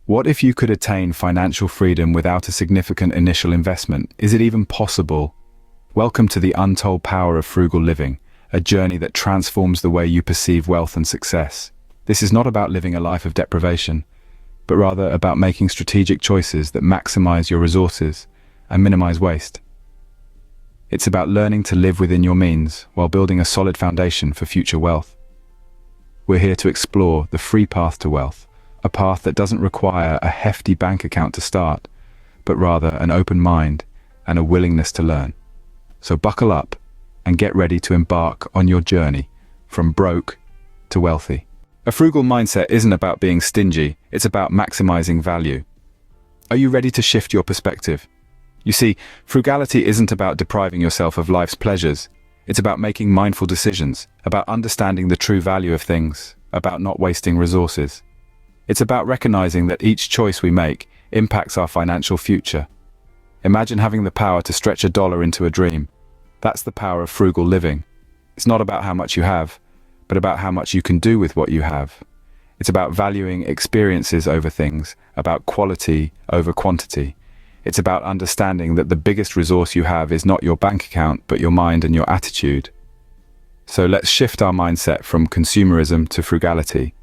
What if you could attain financial freedom without a significant initial investment? Is it even possible? Welcome to the untold power of frugal living, a journey that transforms the way you perceive wealth and success. This is not about living a life of deprivation, but rather about making strategic choices that maximize your resources and minimize waste. It's about learning to live within your means while building a solid foundation for future wealth. We're here to explore the free path to wealth, a path that doesn't require a hefty bank account to start, but rather an open mind and a willingness to learn. So buckle up and get ready to embark on your journey from broke to wealthy. A frugal mindset isn't about being stingy, it's about maximizing value. Are you ready to shift your perspective? You see, frugality isn't about depriving yourself of life's pleasures. It's about making mindful decisions, about understanding the true value of things, about not wasting resources. It's about recognizing that each choice we make impacts our financial future. Imagine having the power to stretch a dollar into a dream. That's the power of frugal living. It's not about how much you have, but about how much you can do with what you have. It's about valuing experiences over things, about quality over quantity. It's about understanding that the biggest resource you have is not your bank account, but your mind and your attitude. So let's shift our mindset from consumerism to frugality,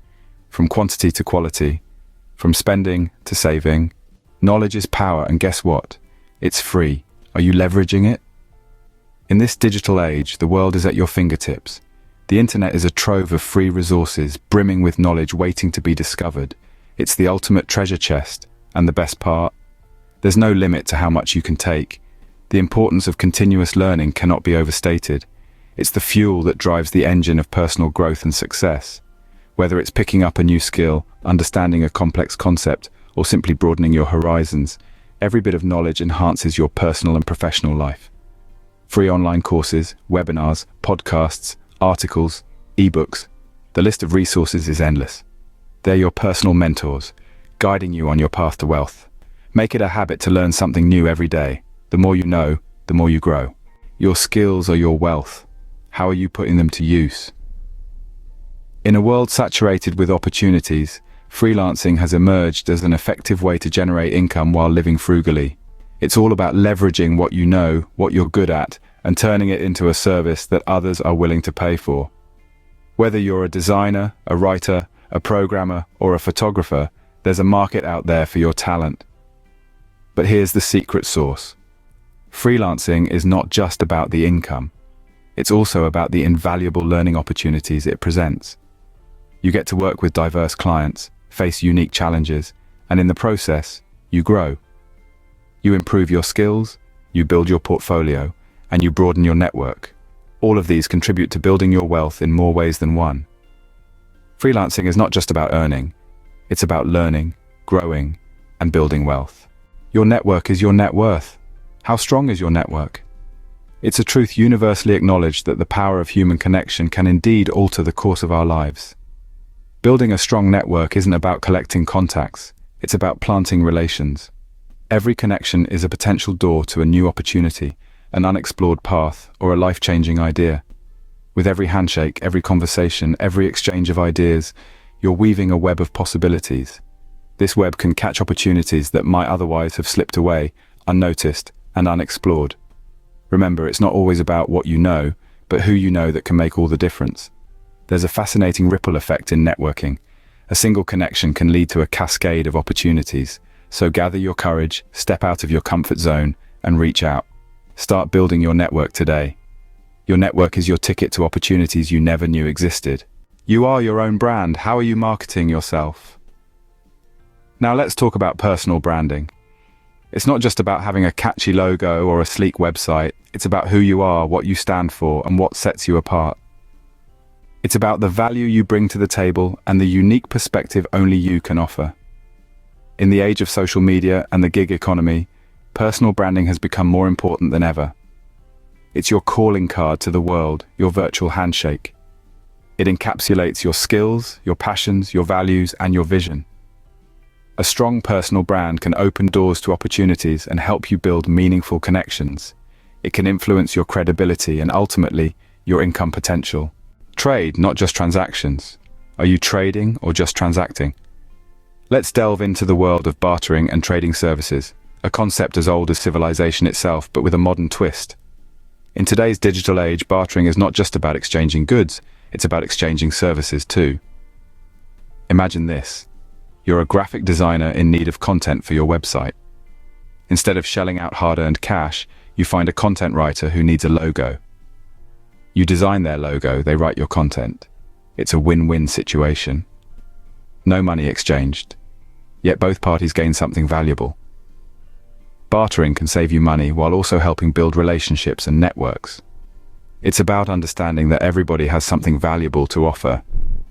from quantity to quality, from spending to saving. Knowledge is power, and guess what? It's free. Are you leveraging it? In this digital age, the world is at your fingertips. The internet is a trove of free resources, brimming with knowledge waiting to be discovered. It's the ultimate treasure chest, and the best part? There's no limit to how much you can take. The importance of continuous learning cannot be overstated. It's the fuel that drives the engine of personal growth and success. Whether it's picking up a new skill, understanding a complex concept, or simply broadening your horizons, every bit of knowledge enhances your personal and professional life. Free online courses, webinars, podcasts, articles, ebooks. The list of resources is endless. They're your personal mentors, guiding you on your path to wealth. Make it a habit to learn something new every day. The more you know, the more you grow. Your skills are your wealth. How are you putting them to use? In a world saturated with opportunities, freelancing has emerged as an effective way to generate income while living frugally. It's all about leveraging what you know, what you're good at, and turning it into a service that others are willing to pay for. Whether you're a designer, a writer, a programmer, or a photographer, there's a market out there for your talent. But here's the secret sauce. Freelancing is not just about the income. It's also about the invaluable learning opportunities it presents. You get to work with diverse clients, face unique challenges, and in the process, you grow. You improve your skills, you build your portfolio, and you broaden your network. All of these contribute to building your wealth in more ways than one. Freelancing is not just about earning, it's about learning, growing, and building wealth. Your network is your net worth. How strong is your network? It's a truth universally acknowledged that the power of human connection can indeed alter the course of our lives. Building a strong network isn't about collecting contacts, it's about planting relations. Every connection is a potential door to a new opportunity, an unexplored path, or a life-changing idea. With every handshake, every conversation, every exchange of ideas, you're weaving a web of possibilities. This web can catch opportunities that might otherwise have slipped away, unnoticed and unexplored. Remember, it's not always about what you know, but who you know that can make all the difference. There's a fascinating ripple effect in networking. A single connection can lead to a cascade of opportunities. So gather your courage, step out of your comfort zone, and reach out. Start building your network today. Your network is your ticket to opportunities you never knew existed. You are your own brand. How are you marketing yourself? Now let's talk about personal branding. It's not just about having a catchy logo or a sleek website. It's about who you are, what you stand for, and what sets you apart. It's about the value you bring to the table and the unique perspective only you can offer. In the age of social media and the gig economy, personal branding has become more important than ever. It's your calling card to the world, your virtual handshake. It encapsulates your skills, your passions, your values, and your vision. A strong personal brand can open doors to opportunities and help you build meaningful connections. It can influence your credibility and ultimately, your income potential. Trade, not just transactions. Are you trading or just transacting? Let's delve into the world of bartering and trading services, a concept as old as civilization itself, but with a modern twist. In today's digital age, bartering is not just about exchanging goods, it's about exchanging services too. Imagine this. You're a graphic designer in need of content for your website. Instead of shelling out hard-earned cash, you find a content writer who needs a logo. You design their logo, they write your content. It's a win-win situation. No money exchanged, yet both parties gain something valuable. Bartering can save you money while also helping build relationships and networks. It's about understanding that everybody has something valuable to offer.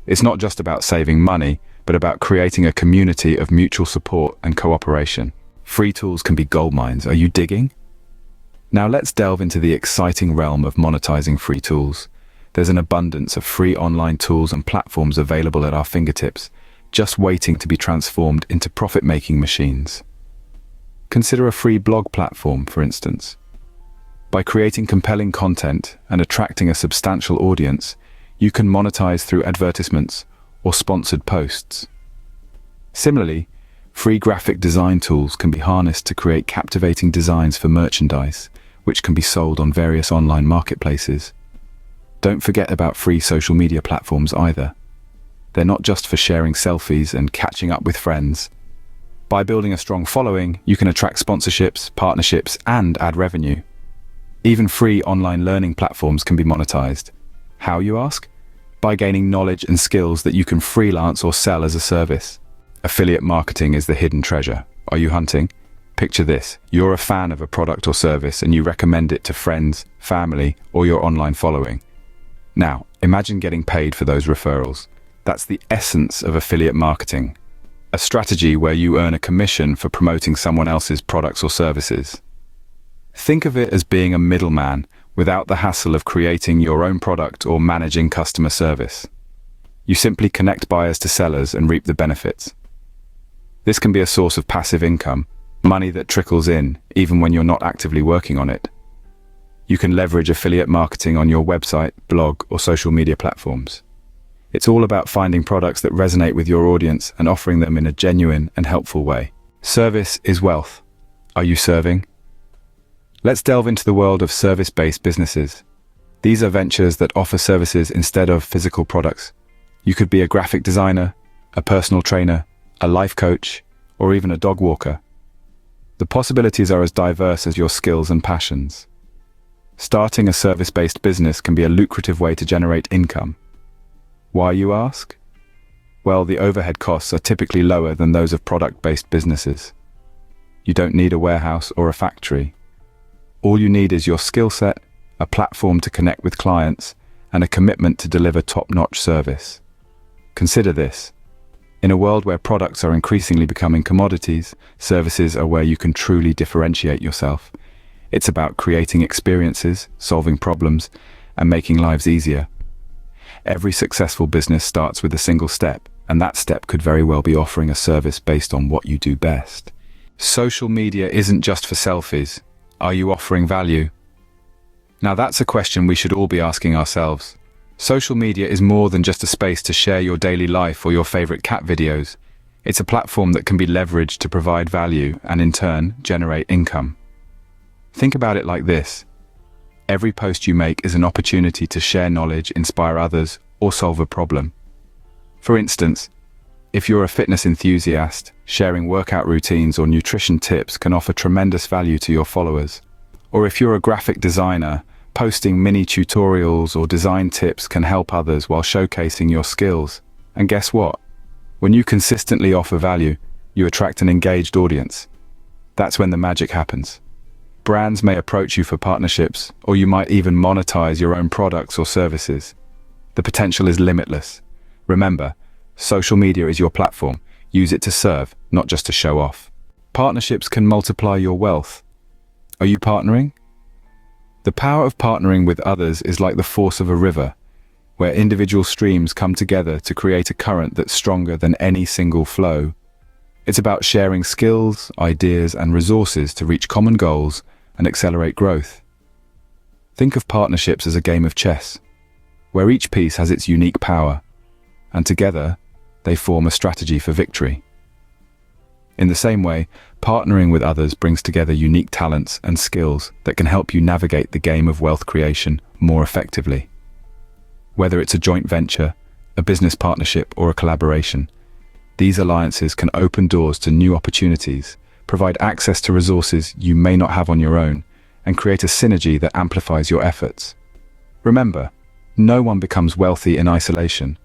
It's not just about saving money, but about creating a community of mutual support and cooperation. Free tools can be goldmines. Are you digging? Now let's delve into the exciting realm of monetizing free tools. There's an abundance of free online tools and platforms available at our fingertips, just waiting to be transformed into profit-making machines. Consider a free blog platform, for instance. By creating compelling content and attracting a substantial audience, you can monetize through advertisements or sponsored posts. Similarly, free graphic design tools can be harnessed to create captivating designs for merchandise, which can be sold on various online marketplaces. Don't forget about free social media platforms either. They're not just for sharing selfies and catching up with friends. By building a strong following, you can attract sponsorships, partnerships, and add revenue. Even free online learning platforms can be monetized. How, you ask? By gaining knowledge and skills that you can freelance or sell as a service. Affiliate marketing is the hidden treasure. Are you hunting? Picture this. You're a fan of a product or service and you recommend it to friends, family, or your online following. Now, imagine getting paid for those referrals. That's the essence of affiliate marketing. A strategy where you earn a commission for promoting someone else's products or services. Think of it as being a middleman without the hassle of creating your own product or managing customer service. You simply connect buyers to sellers and reap the benefits. This can be a source of passive income, money that trickles in even when you're not actively working on it. You can leverage affiliate marketing on your website, blog, or social media platforms. It's all about finding products that resonate with your audience and offering them in a genuine and helpful way. Service is wealth. Are you serving? Let's delve into the world of service-based businesses. These are ventures that offer services instead of physical products. You could be a graphic designer, a personal trainer, a life coach, or even a dog walker. The possibilities are as diverse as your skills and passions. Starting a service-based business can be a lucrative way to generate income. Why, you ask? Well, the overhead costs are typically lower than those of product-based businesses. You don't need a warehouse or a factory. All you need is your skill set, a platform to connect with clients, and a commitment to deliver top-notch service. Consider this. In a world where products are increasingly becoming commodities, services are where you can truly differentiate yourself. It's about creating experiences, solving problems, and making lives easier. Every successful business starts with a single step, and that step could very well be offering a service based on what you do best. Social media isn't just for selfies. Are you offering value? Now that's a question we should all be asking ourselves. Social media is more than just a space to share your daily life or your favorite cat videos. It's a platform that can be leveraged to provide value and in turn generate income. Think about it like this. Every post you make is an opportunity to share knowledge, inspire others, or solve a problem. For instance, if you're a fitness enthusiast, sharing workout routines or nutrition tips can offer tremendous value to your followers. Or if you're a graphic designer, posting mini tutorials or design tips can help others while showcasing your skills. And guess what? When you consistently offer value, you attract an engaged audience. That's when the magic happens. Brands may approach you for partnerships, or you might even monetize your own products or services. The potential is limitless. Remember, social media is your platform. Use it to serve, not just to show off. Partnerships can multiply your wealth. Are you partnering? The power of partnering with others is like the force of a river, where individual streams come together to create a current that's stronger than any single flow. It's about sharing skills, ideas, and resources to reach common goals and accelerate growth. Think of partnerships as a game of chess, where each piece has its unique power, and together they form a strategy for victory. In the same way, partnering with others brings together unique talents and skills that can help you navigate the game of wealth creation more effectively. Whether it's a joint venture, a business partnership, or a collaboration, these alliances can open doors to new opportunities, provide access to resources you may not have on your own, and create a synergy that amplifies your efforts. Remember, no one becomes wealthy in isolation.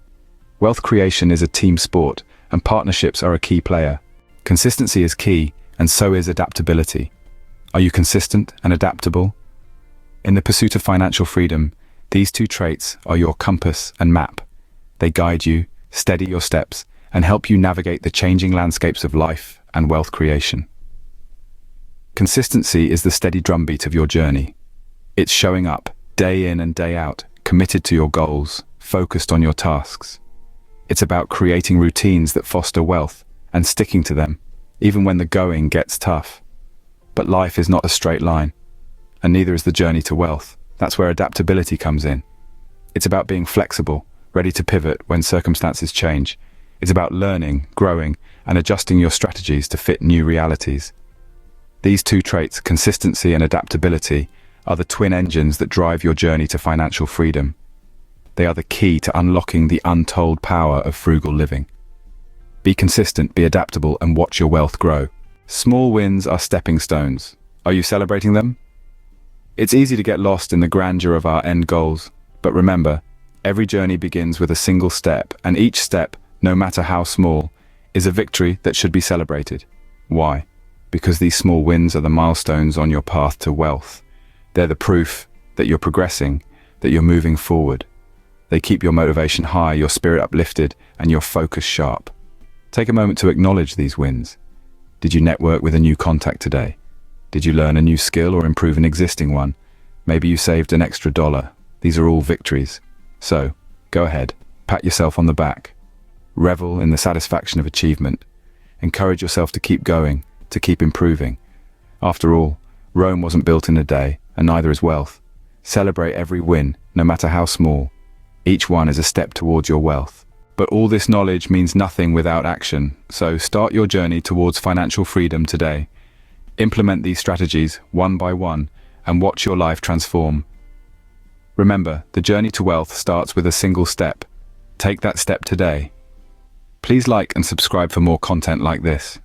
Wealth creation is a team sport, and partnerships are a key player. Consistency is key, and so is adaptability. Are you consistent and adaptable? In the pursuit of financial freedom, these two traits are your compass and map. They guide you, steady your steps, and help you navigate the changing landscapes of life and wealth creation. Consistency is the steady drumbeat of your journey. It's showing up, day in and day out, committed to your goals, focused on your tasks. It's about creating routines that foster wealth and sticking to them, even when the going gets tough. But life is not a straight line, and neither is the journey to wealth. That's where adaptability comes in. It's about being flexible, ready to pivot when circumstances change. It's about learning, growing, and adjusting your strategies to fit new realities. These two traits, consistency and adaptability, are the twin engines that drive your journey to financial freedom. They are the key to unlocking the untold power of frugal living. Be consistent, be adaptable, and watch your wealth grow. Small wins are stepping stones. Are you celebrating them? It's easy to get lost in the grandeur of our end goals, but remember, every journey begins with a single step, and each step, no matter how small, is a victory that should be celebrated. Why? Because these small wins are the milestones on your path to wealth. They're the proof that you're progressing, that you're moving forward. They keep your motivation high, your spirit uplifted, and your focus sharp. Take a moment to acknowledge these wins. Did you network with a new contact today? Did you learn a new skill or improve an existing one? Maybe you saved an extra $1. These are all victories. So, go ahead, pat yourself on the back. Revel in the satisfaction of achievement. Encourage yourself to keep going, to keep improving. After all, Rome wasn't built in a day, and neither is wealth. Celebrate every win, no matter how small. Each one is a step towards your wealth. But all this knowledge means nothing without action, so start your journey towards financial freedom today. Implement these strategies one by one and watch your life transform. Remember, the journey to wealth starts with a single step. Take that step today. Please like and subscribe for more content like this.